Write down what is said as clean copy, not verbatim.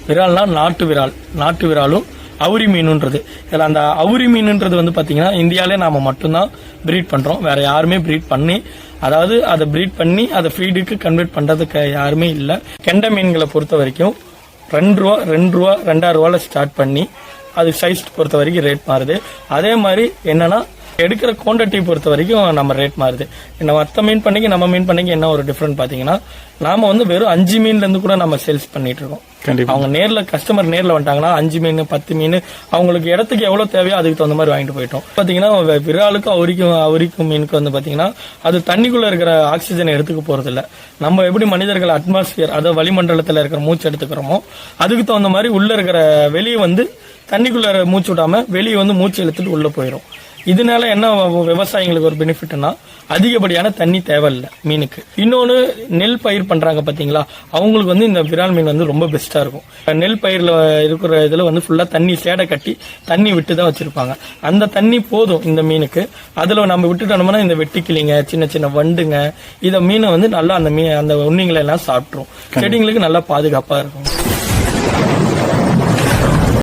விரால்னா நாட்டு விராலும் அவுரி மீனுன்றது. இதில் அந்த அவுரி மீனுன்றது வந்து பார்த்தீங்கன்னா இந்தியாவிலே நாம் மட்டும்தான் ப்ரீட் பண்ணுறோம். வேற யாருமே ப்ரீட் பண்ணி, அதாவது அதை ப்ரீட் பண்ணி அதை ஃபீடுக்கு கன்வெர்ட் பண்ணுறதுக்கு யாருமே இல்லை. கெண்டை மீன்களை பொறுத்த வரைக்கும் 2 ரூபா 2,000 ரூபாயில் ஸ்டார்ட் பண்ணி அது சைஸ் பொறுத்த வரைக்கும் ரேட் மாறுது. அதே மாதிரி என்னன்னா எடுக்கிற குவான்டிட்டி பொறுத்த வரைக்கும் நம்ம ரேட் மாறுது. மற்ற மீன் பண்ணிக்கு நம்ம மீன் பண்ணிக்கு என்ன ஒரு டிஃபரெண்ட் பாத்தீங்கன்னா, நாம வந்து வெறும் 5 மீன்ல இருந்து கூட நம்ம சேல்ஸ் பண்ணிட்டு இருக்கோம். அவங்க கஸ்டமர் நேர்ல வந்துட்டாங்கன்னா 5 மீன் 10 மீன் அவங்களுக்கு இடத்துக்கு எவ்வளவு தேவையோ அதுக்கு தகுந்த மாதிரி வாங்கிட்டு போயிட்டோம். பாத்தீங்கன்னா விராலுக்கும் அவுரிக்கும் மீனுக்கு வந்து பாத்தீங்கன்னா அது தண்ணிக்குள்ள இருக்கிற ஆக்சிஜன் எடுத்துக்க போறது இல்ல. நம்ம எப்படி மனிதர்கள் அட்மாஸ்பியர், அதாவது வளிமண்டலத்துல இருக்கிற மூச்சு எடுத்துக்கிறோமோ அதுக்கு தகுந்த மாதிரி உள்ள இருக்கிற வெளியே வந்து தண்ணிக்குள்ள மூச்சு விடாம வெளியே வந்து மூச்சு இழுத்துட்டு உள்ள போயிடும். இதனால என்ன விவசாயிகளுக்கு ஒரு பெனிஃபிட்னா அதிகப்படியான தண்ணி தேவையில்லை மீனுக்கு. இன்னொன்னு நெல் பயிர் பண்றாங்க பாத்தீங்களா, அவங்களுக்கு வந்து இந்த விரால் மீன் வந்து ரொம்ப பெஸ்டா இருக்கும். நெல் பயிர்ல இருக்கிற இதுல வந்து ஃபுல்லா தண்ணி சேடை கட்டி தண்ணி விட்டு தான் வச்சிருப்பாங்க. அந்த தண்ணி போதும் இந்த மீனுக்கு. அதுல நம்ம விட்டுட்டோம்னா இந்த வெட்டிக்கிளிங்க, சின்ன சின்ன வண்டுங்க, இத மீனை வந்து நல்லா அந்த உண்ணிங்களை எல்லாம் சாப்பிட்டுரும். செடிங்களுக்கு நல்லா பாதுகாப்பா இருக்கும்.